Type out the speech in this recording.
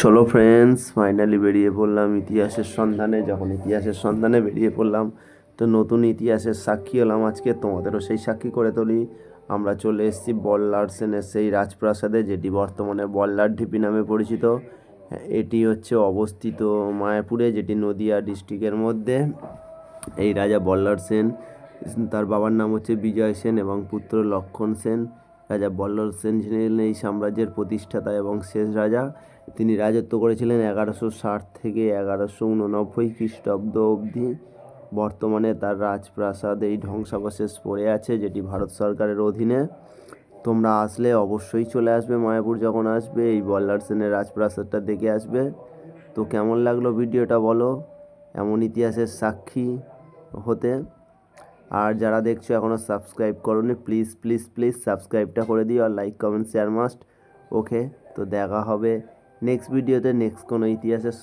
চলো friends, finally বেরিয়ে পড়লাম ইতিহাসের সন্ধানে। যখন ইতিহাসের সন্ধানে বেরিয়ে পড়লাম তো নতুন ইতিহাসের সাক্ষী হলাম। আজকে তোমাদেরও সেই সাক্ষী করে তুলি। আমরা চলে এসেছি বল্লার সেনের সেই রাজপ্রাসাদে, যেটি বর্তমানে বল্লার ঢিপি নামে পরিচিত। এটি হচ্ছে অবস্থিত মায়াপুরে, যেটি নদিয়া ডিস্ট্রিক্টের মধ্যে। এই রাজা বল্লার সেন, তার বাবার নাম হচ্ছে বিজয় সেন এবং পুত্র লক্ষণ সেন। রাজা বল্লার সেন ছিলেন এই সাম্রাজ্যের প্রতিষ্ঠাতা এবং শেষ রাজা। তিনি রাজত্ব করেছিলেন 1160 থেকে 1189 খ্রিস্টাব্দ অবধি। বর্তমানে তার রাজপ্রাসাদ এই ধ্বংসাবশেষ পড়ে আছে, যেটি ভারত সরকারের অধীনে। তোমরা আসলে অবশ্যই চলে আসবে মায়াপুর, যখন আসবে এই বল্লার সেনের রাজপ্রাসাদটা দেখে আসবে। তো কেমন লাগলো ভিডিওটা বলো, এমন ইতিহাসের সাক্ষী হতে। আর যারা দেখছো এখনও সাবস্ক্রাইব করোনি, প্লিজ প্লিজ প্লিজ সাবস্ক্রাইবটা করে দিও, আর লাইক কমেন্ট শেয়ার মাস্ট। ওকে, তো দেখা হবে নেক্সট ভিডিওতে, নেক্সট কোনো ইতিহাসের